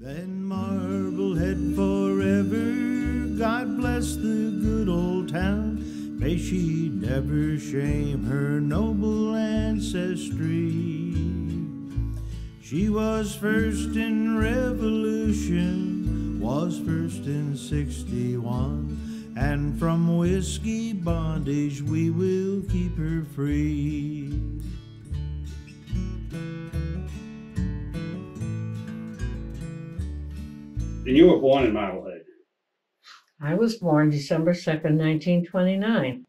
Then Marblehead forever, God bless the good old town. May she never shame her noble ancestry. She was first in Revolution, was first in 61, and from whiskey bondage we will keep her free. And you were born in Marblehead. I was born December 2nd, 1929.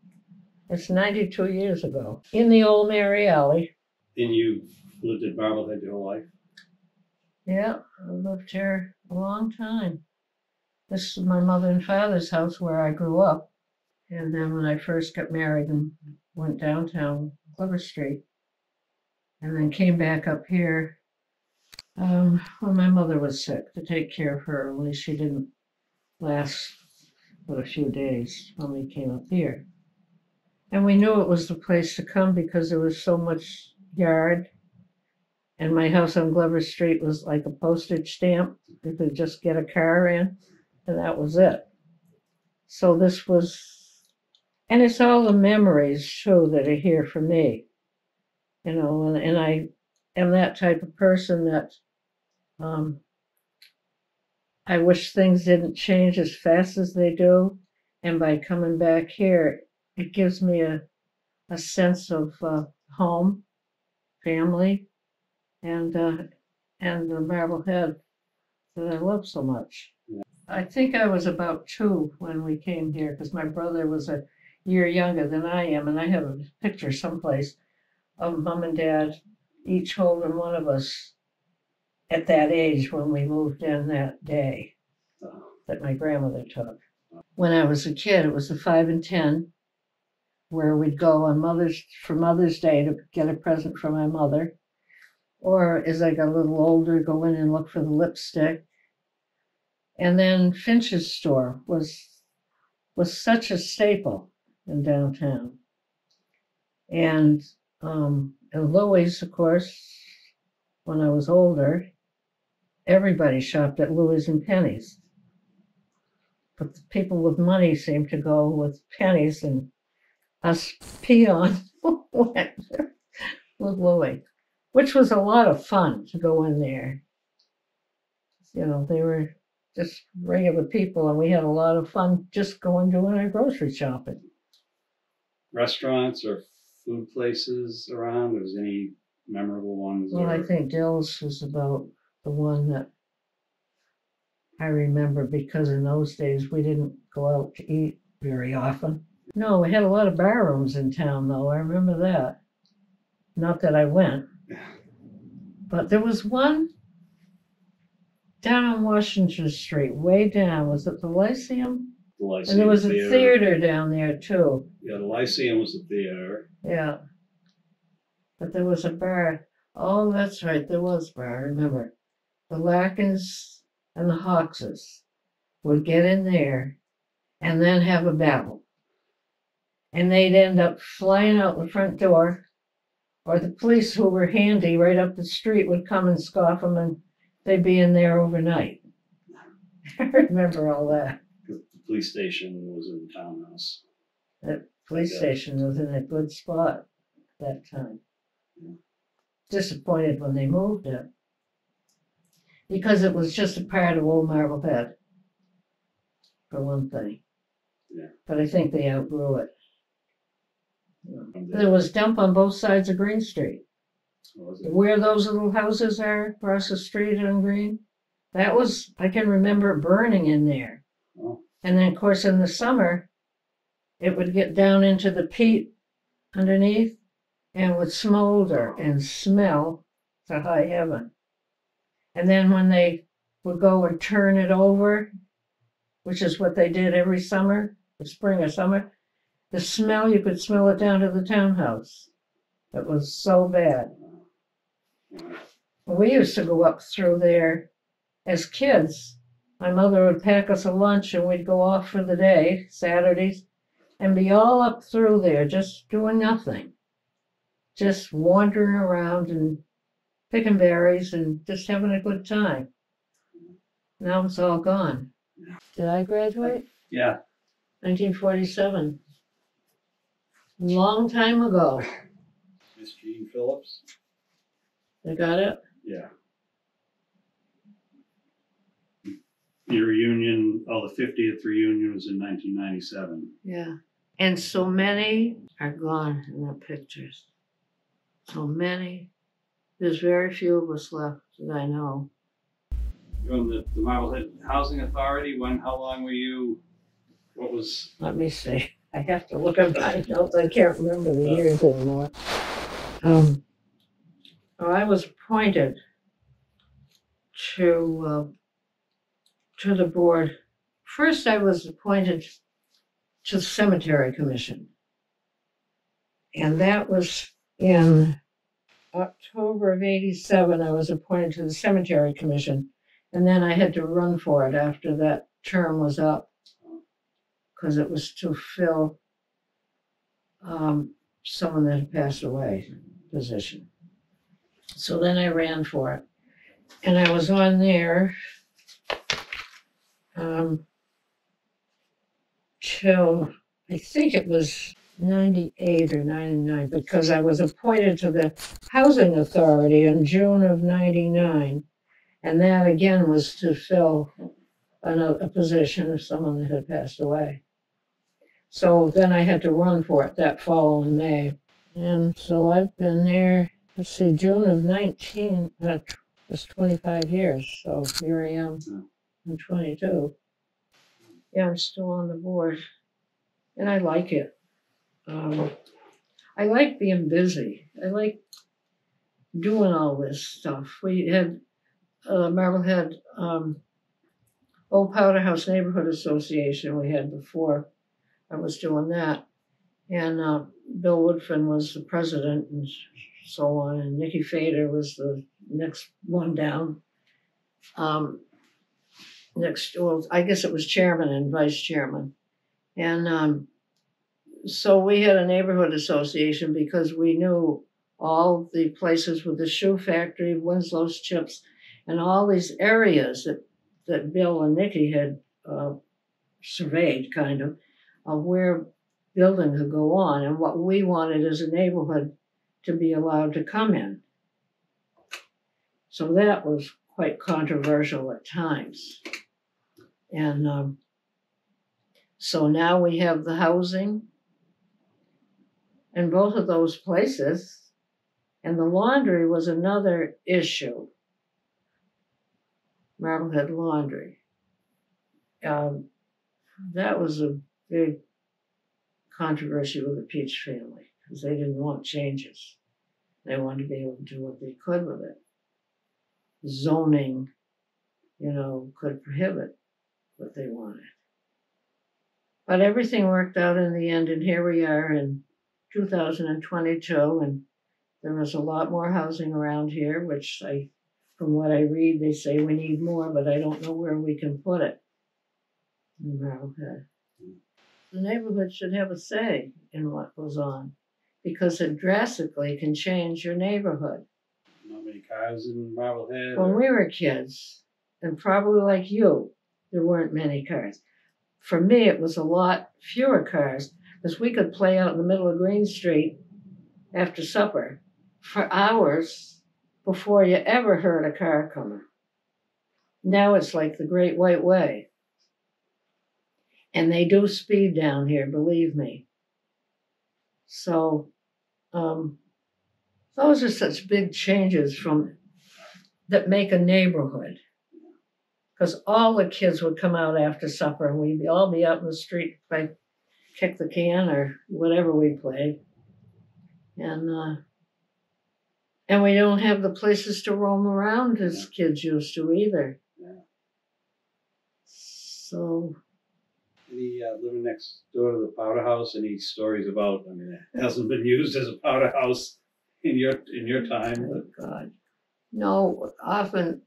It's 92 years ago, in the old Mary Alley. And you lived in Marblehead your whole life? Yeah, I lived here a long time. This is my mother and father's house where I grew up. And then when I first got married and went downtown Clover Street, and then came back up here when my mother was sick, to take care of her. Only she didn't last but a few days when we came up here. And we knew it was the place to come because there was so much yard. And my house on Glover Street was like a postage stamp. You could just get a car in, and that was it. So this was, and it's all the memories, too, that are here for me. You know, and I am that type of person that I wish things didn't change as fast as they do. And by coming back here, it gives me a sense of home, family, and the Marblehead that I love so much. Yeah. I think I was about 2 when we came here, because my brother was a year younger than I am, and I have a picture someplace of Mom and Dad each holding one of us at that age when we moved in that day that my grandmother took. When I was a kid, it was the 5 and 10, where we'd go on for Mother's Day to get a present from my mother. Or as I got a little older, go in and look for the lipstick. And then Finch's store was such a staple in downtown. And Louis, of course, when I was older, everybody shopped at Louis and Penny's. But the people with money seemed to go with pennies, and us peons went with Louis, which was a lot of fun to go in there. You know, they were just regular people, and we had a lot of fun just doing our grocery shopping. Restaurants or food places around? Was any memorable ones? Well, I think Dill's was about the one that I remember, because in those days we didn't go out to eat very often. No, we had a lot of bar rooms in town, though. I remember that. Not that I went. But there was one down on Washington Street, way down. Was it the Lyceum? The Lyceum. And there was a theater down there, too. Yeah, the Lyceum was the theater. Yeah. But there was a bar. Oh, that's right, there was a bar, I remember. The Larkins and the Hawkses would get in there and then have a battle. And they'd end up flying out the front door, or the police, who were handy right up the street, would come and scoff them, and they'd be in there overnight. I remember all that. The police station was in the townhouse. That police station was in a good spot at that time. Yeah. Disappointed when they moved it, because it was just a part of old Marblehead, for one thing. Yeah. But I think they outgrew it. There was dump on both sides of Green Street. Where those little houses are across the street on Green, that was, I can remember burning in there. Oh. And then, of course, in the summer, it would get down into the peat underneath and would smolder and smell to high heaven. And then when they would go and turn it over, which is what they did every summer, the spring or summer, the smell, you could smell it down to the townhouse. It was so bad. We used to go up through there as kids. My mother would pack us a lunch and we'd go off for the day, Saturdays, and be all up through there just doing nothing. Just wandering around and picking berries and just having a good time. Now it's all gone. Did I graduate? Yeah. 1947. Long time ago. Miss Jean Phillips. I got it? Yeah. The reunion, the 50th reunion was in 1997. Yeah. And so many are gone in the pictures. So many. There's very few of us left that I know. You're on the Marblehead Housing Authority. How long were you? What was? Let me see. I have to look at my notes. I can't remember the years anymore. I was appointed to the board. First, I was appointed to the Cemetery Commission. And that was in October of '87. I was appointed to the Cemetery Commission. And then I had to run for it after that term was up, because it was to fill someone that had passed away position. So then I ran for it. And I was on there till I think it was 98 or 99, because I was appointed to the Housing Authority in June of '99. And that again was to fill a position of someone that had passed away. So then I had to run for it that following May. And so I've been there, let's see, June of 19, that's 25 years. So here I am, I'm 22. Yeah, I'm still on the board. And I like it. I like being busy. I like doing all this stuff. We had Marblehead Old Powder House Neighborhood Association we had before I was doing that. And Bill Woodfin was the president and so on. And Nikki Fader was the next one down. Well, I guess it was chairman and vice chairman. And so we had a neighborhood association because we knew all the places with the shoe factory, Winslow's Chips, and all these areas that Bill and Nikki had surveyed, kind of where building could go on, and what we wanted as a neighborhood to be allowed to come in. So that was quite controversial at times. And so now we have the housing in both of those places, and the laundry was another issue. Marblehead Laundry. That was a big controversy with the Peach family because they didn't want changes. They wanted to be able to do what they could with it. Zoning, could prohibit what they wanted. But everything worked out in the end, and here we are in 2022, and there was a lot more housing around here, which from what I read, they say we need more, but I don't know where we can put it in Marblehead. The neighborhood should have a say in what goes on, because it drastically can change your neighborhood. Not many cars in Marblehead. When we were kids, and probably like you, there weren't many cars. For me, it was a lot fewer cars, because we could play out in the middle of Green Street after supper for hours before you ever heard a car coming. Now it's like the Great White Way. And they do speed down here, believe me. So those are such big changes that make a neighborhood. Because all the kids would come out after supper and we'd all be out in the street by kick the can or whatever we played. And we don't have the places to roam around as kids used to either. Yeah. So. Any living next door to the powder house? Any stories about? I mean, it hasn't been used as a powder house in your time. Oh God, no. Often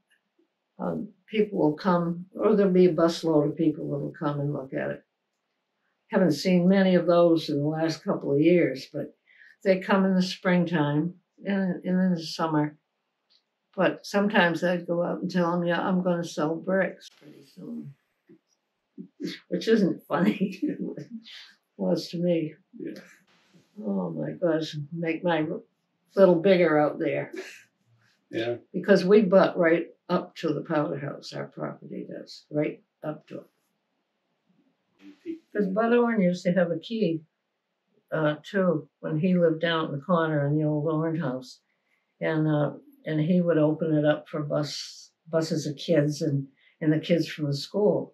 people will come, or there'll be a busload of people that will come and look at it. Haven't seen many of those in the last couple of years, but they come in the springtime and in the summer. But sometimes I'd go out and tell them, yeah, I'm going to sell bricks pretty soon, which isn't funny. It was to me. Yeah. Oh my gosh, make my little bigger out there. Yeah. Because we butt right up to the powder house, our property does, right up to it. Because Bud Orn used to have a key too when he lived down in the corner in the old Orn house. And he would open it up for buses of kids and the kids from the school.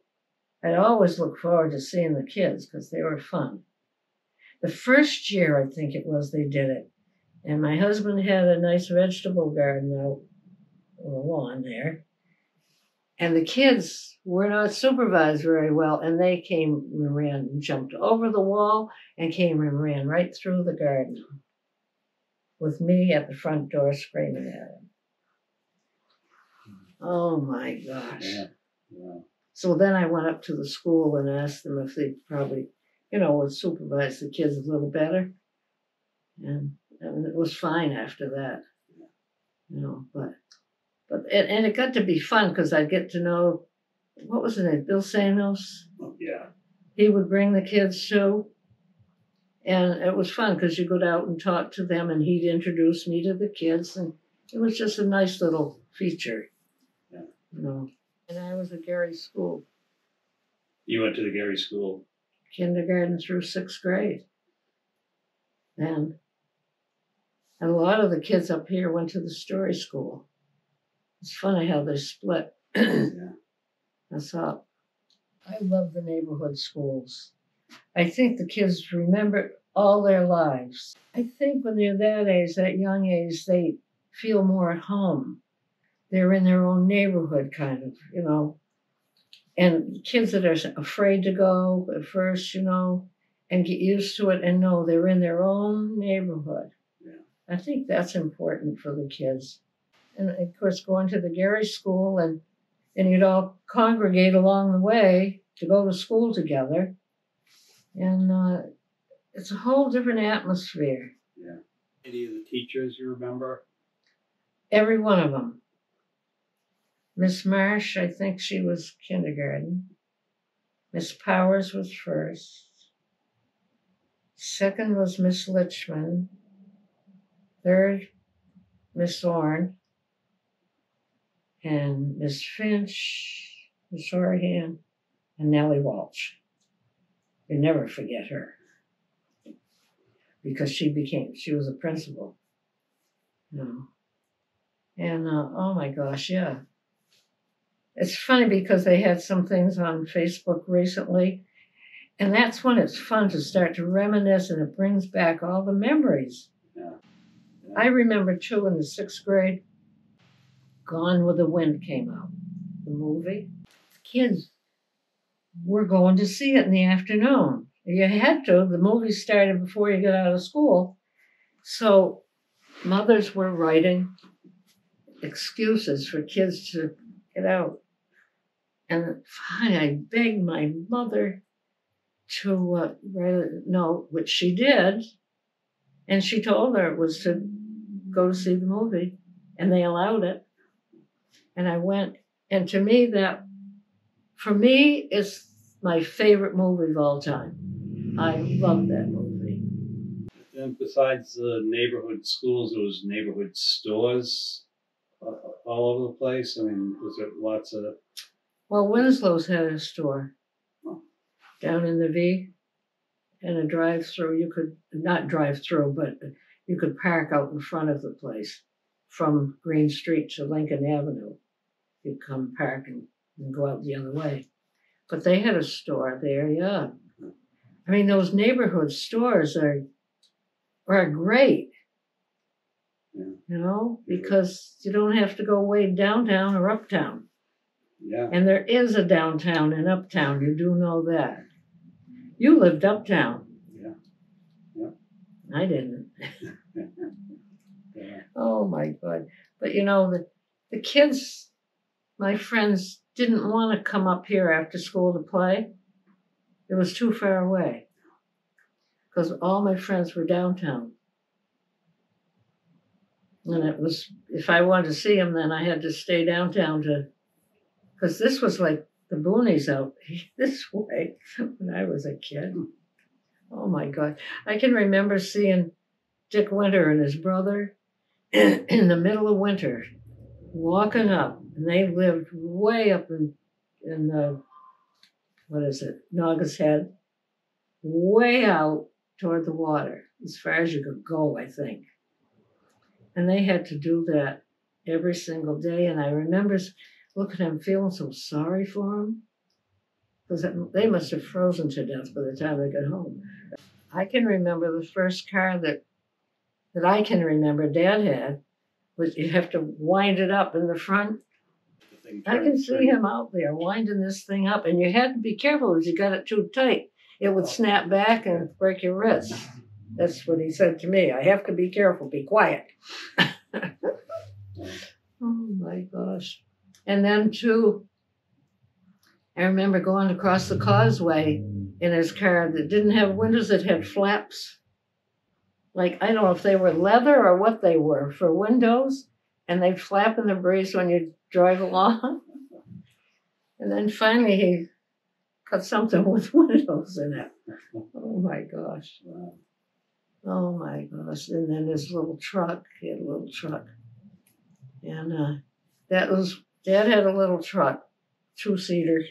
I'd always look forward to seeing the kids because they were fun. The first year, I think it was, they did it. And my husband had a nice vegetable garden out on the lawn there. And the kids were not supervised very well. And they came and ran and jumped over the wall and came and ran right through the garden with me at the front door screaming at them. Oh my gosh. Yeah. Yeah. So then I went up to the school and asked them if they probably, would supervise the kids a little better. And it was fine after that, but it got to be fun because I'd get to know, what was his name, Bill Sanos? Oh, yeah. He would bring the kids too. And it was fun because you go out and talk to them and he'd introduce me to the kids. And it was just a nice little feature, And I was at Gary School. You went to the Gary School? Kindergarten through 6th grade. And a lot of the kids up here went to the Story School. It's funny how they split. Yeah. That's up. I love the neighborhood schools. I think the kids remember all their lives. I think when they're that age, that young age, they feel more at home. They're in their own neighborhood, kind of, And kids that are afraid to go at first, and get used to it and know they're in their own neighborhood. Yeah. I think that's important for the kids. And of course, going to the Gary School and you'd all congregate along the way to go to school together. And it's a whole different atmosphere. Yeah. Any of the teachers you remember? Every one of them. Miss Marsh, I think she was kindergarten. Miss Powers was first. Second was Miss Litchman. Third, Miss Orn. And Miss Finch, Miss Horahan, and Nellie Walsh. You never forget her. Because she was a principal. And oh my gosh, yeah. It's funny because they had some things on Facebook recently, and that's when it's fun to start to reminisce, and it brings back all the memories. Yeah. Yeah. I remember too in the 6th grade, Gone with the Wind came out, the movie. Kids were going to see it in the afternoon. You had to. The movie started before you got out of school. So mothers were writing excuses for kids to get out. And finally, I begged my mother to write a note, which she did. And she told her it was to go to see the movie. And they allowed it. And I went. And to me, for me, it's my favorite movie of all time. I love that movie. And besides the neighborhood schools, there was neighborhood stores all over the place. I mean, was there lots of... Well, Winslow's had a store down in the V and a drive-through. You could not drive through, but you could park out in front of the place from Green Street to Lincoln Avenue. You'd come park and go out the other way. But they had a store there, yeah. I mean, those neighborhood stores are great, because you don't have to go way downtown or uptown. Yeah. And there is a downtown and uptown. You do know that. You lived uptown. Yeah. Yeah. I didn't. Yeah. Oh my God. But the kids, my friends, didn't want to come up here after school to play. It was too far away. Because all my friends were downtown. And it was, if I wanted to see him, then I had to stay downtown because this was like the boonies out this way when I was a kid. Oh my God. I can remember seeing Dick Winter and his brother in the middle of winter walking up, and they lived way up in what is it, Naugus Head, way out toward the water, as far as you could go, I think. And they had to do that every single day. And I remember looking at them, feeling so sorry for them, because they must have frozen to death by the time they got home. I can remember the first car that I can remember Dad had was you have to wind it up in the front. I can see him out there winding this thing up, and you had to be careful if you got it too tight. It would snap back and break your wrist. That's what he said to me. I have to be careful, be quiet. Oh my gosh. And then too, I remember going across the causeway in his car that didn't have windows, that had flaps. Like, I don't know if they were leather or what they were for windows, and they'd flap in the breeze when you drive along. And then finally he got something with windows in it. Oh my gosh. Oh my gosh. And then his little truck, he had a little truck. And Dad had a little truck, 2-seater.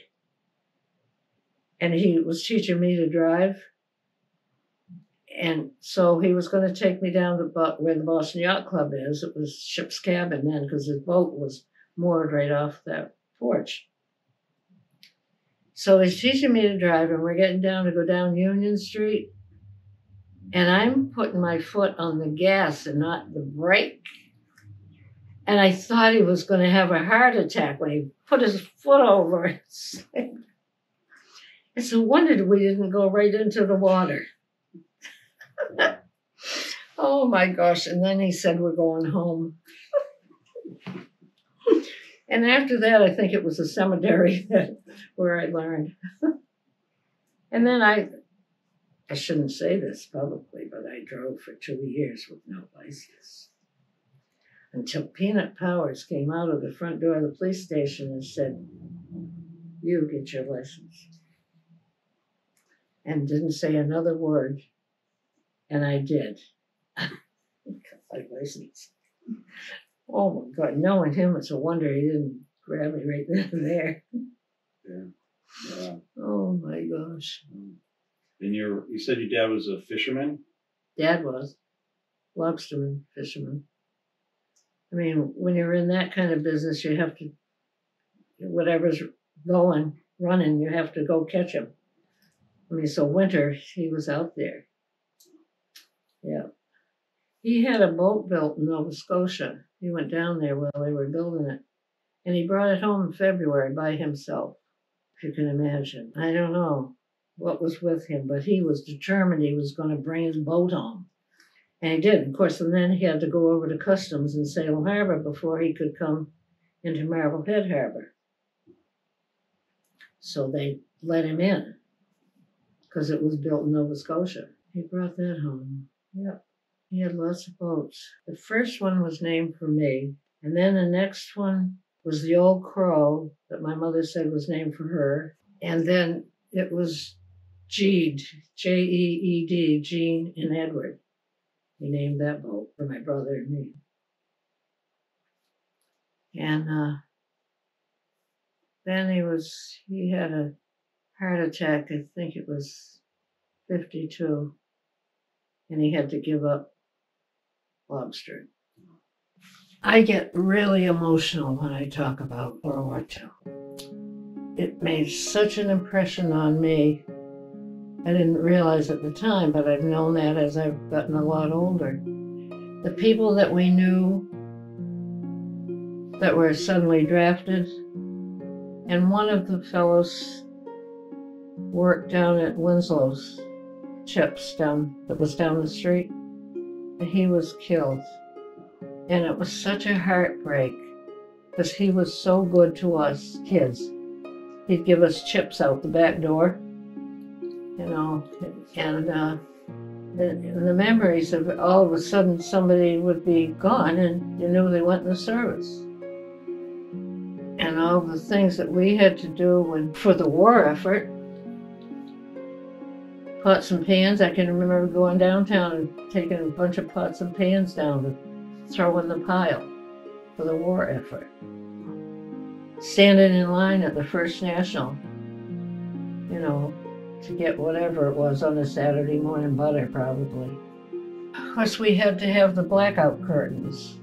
And he was teaching me to drive. And so he was going to take me down to where the Boston Yacht Club is. It was Ship's Cabin then, because his boat was moored right off that porch. So he's teaching me to drive, and we're getting down to go down Union Street. And I'm putting my foot on the gas and not the brake. And I thought he was going to have a heart attack when he put his foot over it. It's a wonder we didn't go right into the water. Oh my gosh. And then he said, we're going home. And after that, I think it was a cemetery where I learned. And then I shouldn't say this publicly, but I drove for 2 years with no license. Until Peanut Powers came out of the front door of the police station and said, you get your license. And didn't say another word. And I did. Got my license. Oh my God, knowing him, it's a wonder he didn't grab me right then and there. Yeah. Oh my gosh. And you said your dad was a fisherman? Dad was. Lobsterman, fisherman. I mean, when you're in that kind of business, you have to, whatever's running, you have to go catch him. I mean, so winter, he was out there. Yeah. He had a boat built in Nova Scotia. He went down there while they were building it. And he brought it home in February by himself, if you can imagine. I don't know what was with him, but he was determined he was going to bring his boat home. And he did, of course, and then he had to go over to customs in Salem Harbor before he could come into Marblehead Harbor. So they let him in because it was built in Nova Scotia. He brought that home. Yep. He had lots of boats. The first one was named for me, and then the next one was the Old Crow that my mother said was named for her, and then it was Jeed, Jeed, Jean and Edward. He named that boat for my brother and me. And then he had a heart attack, I think it was 52, and he had to give up lobster. I get really emotional when I talk about World War II. It made such an impression on me. I didn't realize at the time, but I've known that as I've gotten a lot older. The people that we knew that were suddenly drafted, and one of the fellows worked down at Winslow's Chips that was down the street, and he was killed. And it was such a heartbreak because he was so good to us kids. He'd give us chips out the back door, you know, and the memories of all of a sudden somebody would be gone and you knew they went in the service. And all the things that we had to do for the war effort, pots and pans. I can remember going downtown and taking a bunch of pots and pans down to throw in the pile for the war effort. Standing in line at the First National, you know, to get whatever it was on a Saturday morning, butter probably. Of course, we had to have the blackout curtains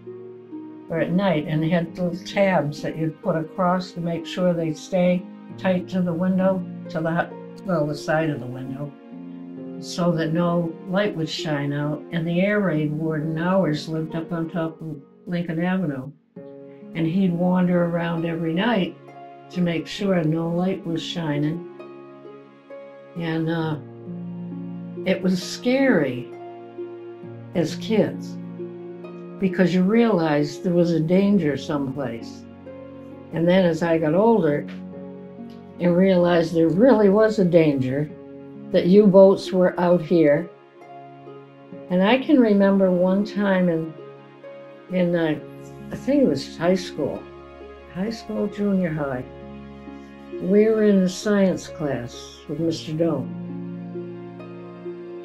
or at night, and they had little tabs that you'd put across to make sure they stay tight to the window, to the side of the window, so that no light would shine out. And the air raid warden ours lived up on top of Lincoln Avenue, and he'd wander around every night to make sure no light was shining. And it was scary as kids because you realized there was a danger someplace. And then as I got older and realized there really was a danger, that U-boats were out here. And I can remember one time in I think it was high school, junior high. We were in a science class with Mr. Doan.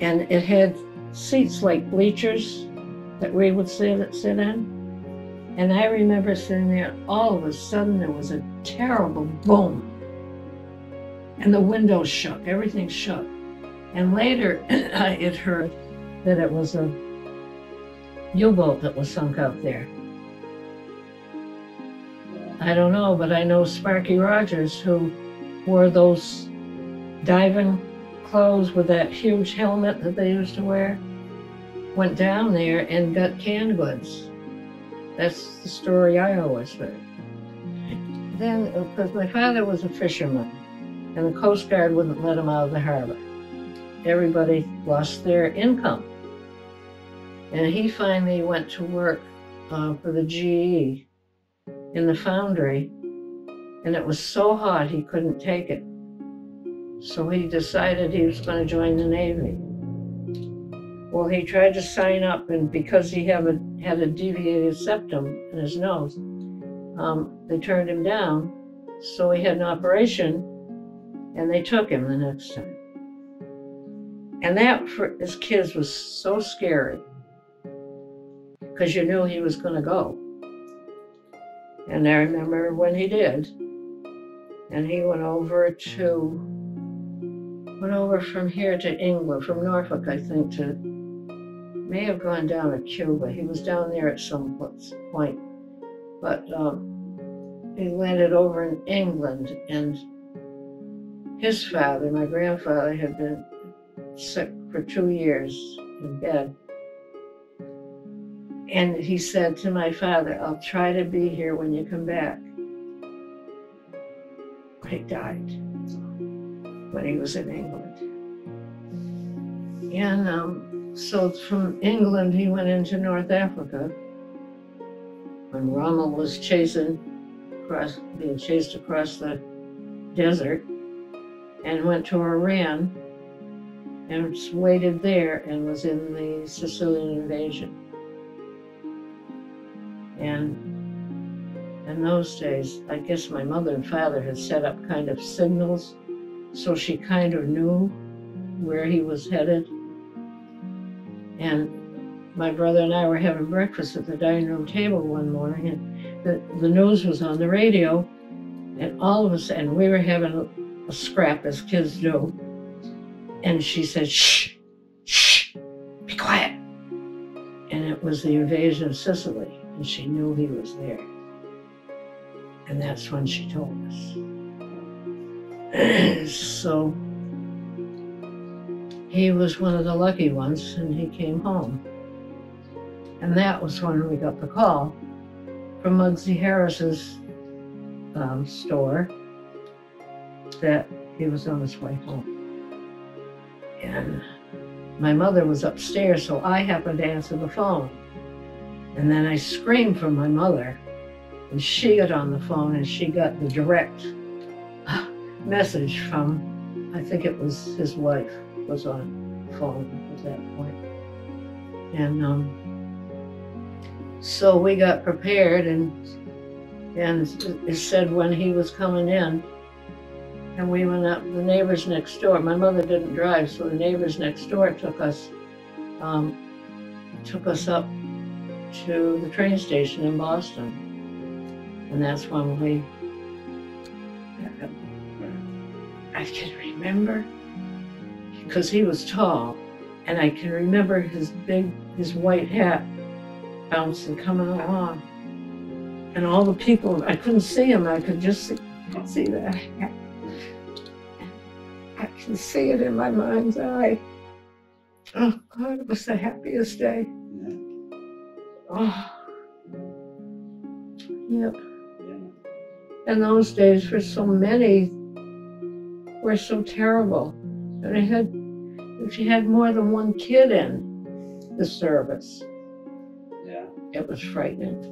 And it had seats like bleachers that we would sit in. And I remember sitting there, all of a sudden there was a terrible boom. And the windows shook, everything shook. And later I had heard that it was a U-boat that was sunk out there. I don't know, but I know Sparky Rogers, who wore those diving clothes with that huge helmet that they used to wear, went down there and got canned goods. That's the story I always heard. Then, because my father was a fisherman, and the Coast Guard wouldn't let him out of the harbor. Everybody lost their income. And he finally went to work for the GE in the foundry, and it was so hot he couldn't take it. So he decided he was going to join the Navy. Well, he tried to sign up, and because he had a deviated septum in his nose, they turned him down. So he had an operation, and they took him the next time. And that, for his kids, was so scary, because you knew he was going to go. And I remember when he did, and he went over from here to England, from Norfolk, I think, may have gone down to Cuba. He was down there at some point, but he landed over in England, and his father, my grandfather, had been sick for 2 years in bed. And he said to my father, "I'll try to be here when you come back." He died when he was in England. And so from England, he went into North Africa when Rommel was being chased across the desert, and went to Iran and waited there and was in the Sicilian invasion. And in those days, I guess my mother and father had set up kind of signals, so she kind of knew where he was headed. And my brother and I were having breakfast at the dining room table one morning, and the news was on the radio, and all of a sudden we were having a scrap, as kids do, and she said, "Shh, shh, be quiet." And it was the invasion of Sicily, and she knew he was there. And that's when she told us. So he was one of the lucky ones, and he came home. And that was when we got the call from Muggsy Harris's store that he was on his way home. And my mother was upstairs, so I happened to answer the phone. And then I screamed for my mother, and she got on the phone, and she got the direct message from, I think it was his wife was on the phone with that point. And so we got prepared, and it said when he was coming in, and we went up. The neighbors next door. My mother didn't drive, so the neighbors next door took us up to the train station in Boston, and that's when I can remember, because he was tall, and I can remember his white hat bouncing, coming along. And all the people, I couldn't see him, I could just see that hat. I can see it in my mind's eye. Oh God, it was the happiest day. Yeah. Oh. Yep. Yeah. And those days for so many were so terrible. And if you had more than one kid in the service, Yeah. it was frightening.